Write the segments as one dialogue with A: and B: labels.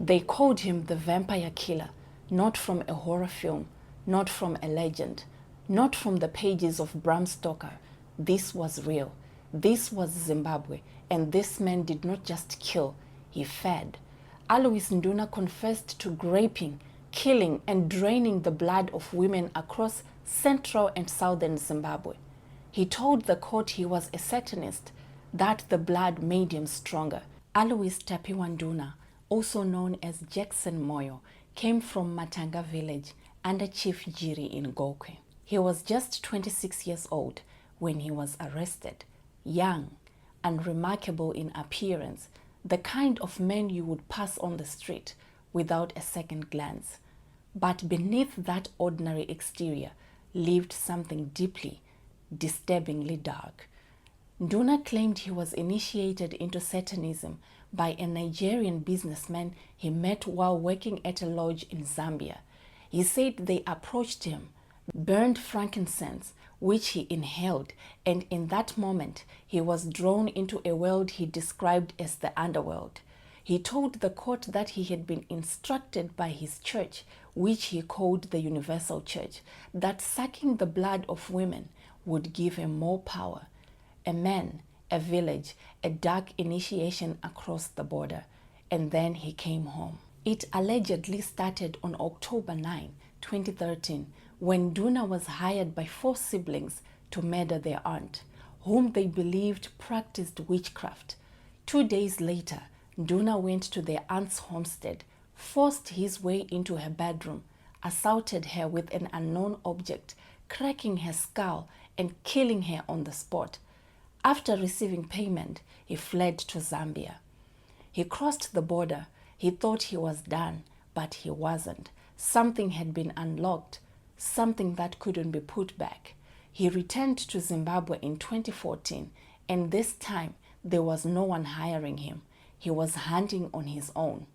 A: They called him the vampire killer, not from a horror film, not from a legend, not from the pages of Bram Stoker. This was real. This was Zimbabwe, and this man did not just kill, he fed. Alouis Nduna confessed to raping, killing, and draining the blood of women across central and southern Zimbabwe. He told the court he was a Satanist, that the blood made him stronger. Alouis Tapuwa Nduna, also known as Jackson Moyo, came from Matanga village under Chief Jiri in Gokwe. He was just 26 years old when he was arrested, young, unremarkable in appearance, the kind of man you would pass on the street without a second glance. But beneath that ordinary exterior lived something deeply, disturbingly dark. Nduna claimed he was initiated into Satanism by a Nigerian businessman he met while working at a lodge in Zambia. He said they approached him, burned frankincense, which he inhaled, and in that moment he was drawn into a world he described as the underworld. He told the court that he had been instructed by his church, which he called the Universal Church, that sucking the blood of women would give him more power. A man, a village, a dark initiation across the border, and then he came home. It allegedly started on October 9, 2013, when Nduna was hired by 4 siblings to murder their aunt, whom they believed practiced witchcraft. 2 days later, Nduna went to their aunt's homestead, forced his way into her bedroom, assaulted her with an unknown object, cracking her skull and killing her on the spot. After receiving payment, he fled to Zambia. He crossed the border. He thought he was done, but he wasn't. Something had been unlocked, something that couldn't be put back. He returned to Zimbabwe in 2014, and this time there was no one hiring him. He was hunting on his own.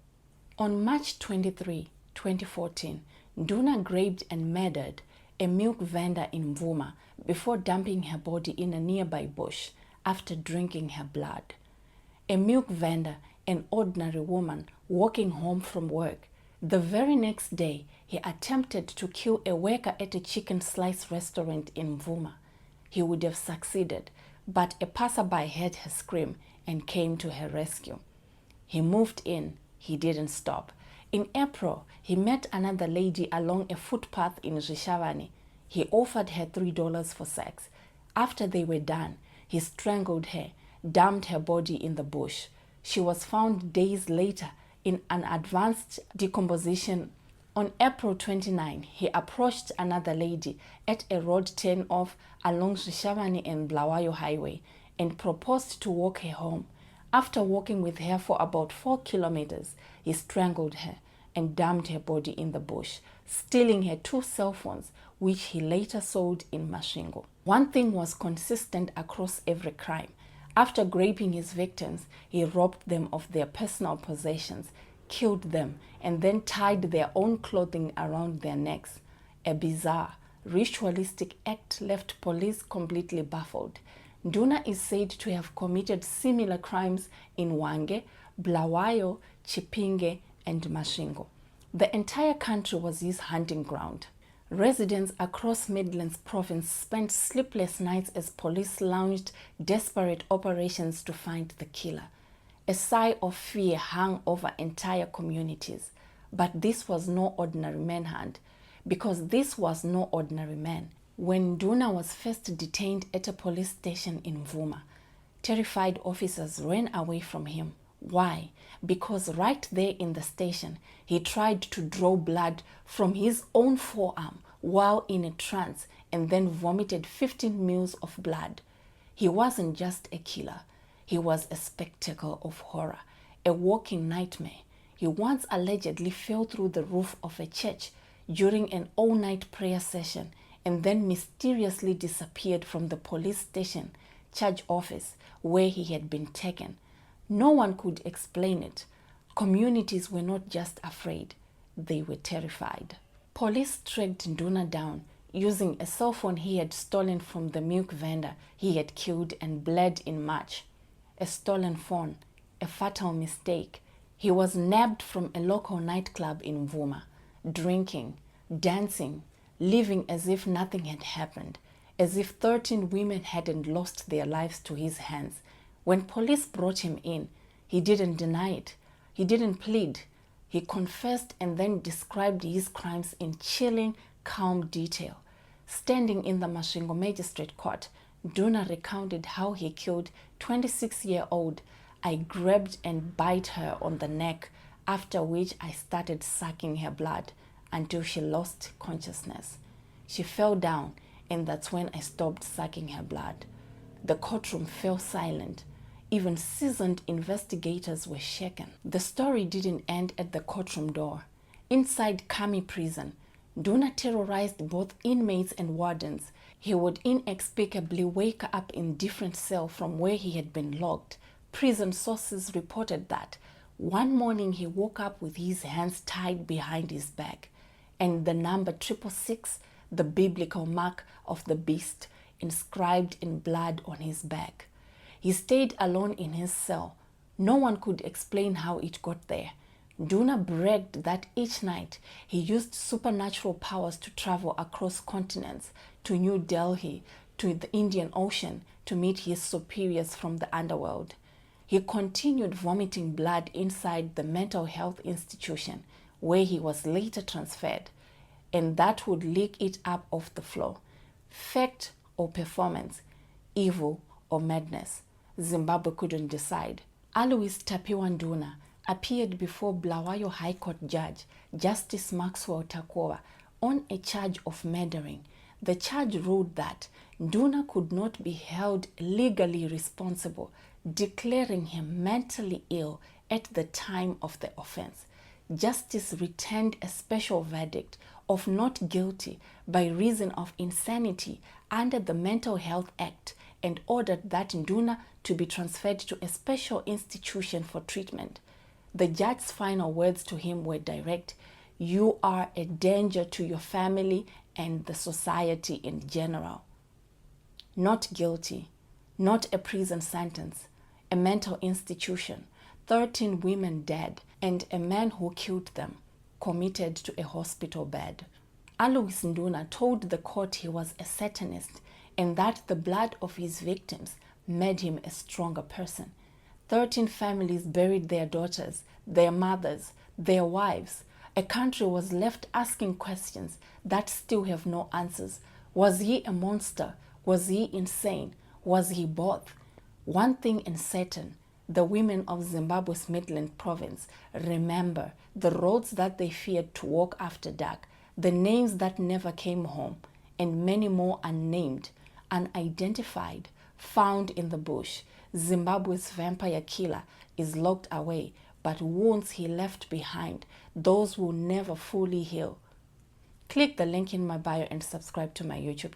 A: On March 23, 2014, Nduna grabbed and murdered a milk vendor in Mvuma before dumping her body in a nearby bush after drinking her blood. A milk vendor, an ordinary woman walking home from work. The very next day, he attempted to kill a worker at a chicken slice restaurant in Mvuma. He would have succeeded, but a passerby heard her scream and came to her rescue. He moved in. He didn't stop. In April, he met another lady along a footpath in Rishavani. He offered her $3 for sex. After they were done, he strangled her, dumped her body in the bush. She was found days later in an advanced decomposition. On April 29, he approached another lady at a road turn-off along Rishavani and Blawayo Highway and proposed to walk her home. After walking with her for about 4 kilometers, he strangled her and dumped her body in the bush, stealing her 2 cell phones, which he later sold in Masvingo. One thing was consistent across every crime. After raping his victims, he robbed them of their personal possessions, killed them, and then tied their own clothing around their necks. A bizarre, ritualistic act left police completely baffled. Nduna is said to have committed similar crimes in Hwange, Blawayo, Chipinge, and Masvingo. The entire country was his hunting ground. Residents across Midlands province spent sleepless nights as police launched desperate operations to find the killer. A sigh of fear hung over entire communities. But this was no ordinary manhunt, because this was no ordinary man. When Nduna was first detained at a police station in Mvuma, terrified officers ran away from him. Why? Because right there in the station, he tried to draw blood from his own forearm while in a trance and then vomited 15 mils of blood. He wasn't just a killer. He was a spectacle of horror, a walking nightmare. He once allegedly fell through the roof of a church during an all-night prayer session and then mysteriously disappeared from the police station charge office where he had been taken. No one could explain it. Communities were not just afraid, they were terrified. Police tracked Nduna down using a cell phone he had stolen from the milk vendor he had killed and bled in March. A stolen phone, a fatal mistake. He was nabbed from a local nightclub in Mvuma, drinking, dancing, living as if nothing had happened, as if 13 women hadn't lost their lives to his hands. When police brought him in, he didn't deny it. He didn't plead. He confessed and then described his crimes in chilling, calm detail. Standing in the Masvingo Magistrate Court, Nduna recounted how he killed 26-year-old. I grabbed and bit her on the neck, after which I started sucking her blood until she lost consciousness. She fell down, and that's when I stopped sucking her blood. The courtroom fell silent. Even seasoned investigators were shaken. The story didn't end at the courtroom door. Inside Kami prison, Nduna terrorized both inmates and wardens. He would inexplicably wake up in a different cell from where he had been locked. Prison sources reported that one morning he woke up with his hands tied behind his back, and the number 666, the biblical mark of the beast, inscribed in blood on his back. He stayed alone in his cell. No one could explain how it got there. Nduna bragged that each night he used supernatural powers to travel across continents, to New Delhi, to the Indian Ocean, to meet his superiors from the underworld. He continued vomiting blood inside the mental health institution, where he was later transferred, and that would leak it up off the floor. Fact or performance, evil or madness, Zimbabwe couldn't decide. Alouis Tapuwa Nduna appeared before Bulawayo High Court Judge Justice Maxwell Tapuwa on a charge of murdering. The charge ruled that Nduna could not be held legally responsible, declaring him mentally ill at the time of the offense. Justice returned a special verdict of not guilty by reason of insanity under the Mental Health Act and ordered that Nduna to be transferred to a special institution for treatment. The judge's final words to him were direct: "You are a danger to your family and the society in general." Not guilty, not a prison sentence, a mental institution, 13 women dead, and a man who killed them committed to a hospital bed. Alouis Nduna told the court he was a Satanist and that the blood of his victims made him a stronger person. 13 families buried their daughters, their mothers, their wives. A country was left asking questions that still have no answers. Was he a monster? Was he insane? Was he both? One thing is certain: the women of Zimbabwe's Midland province remember the roads that they feared to walk after dark, the names that never came home, and many more unnamed, unidentified, found in the bush. Zimbabwe's vampire killer is locked away, but wounds he left behind, those will never fully heal. Click the link in my bio and subscribe to my YouTube channel.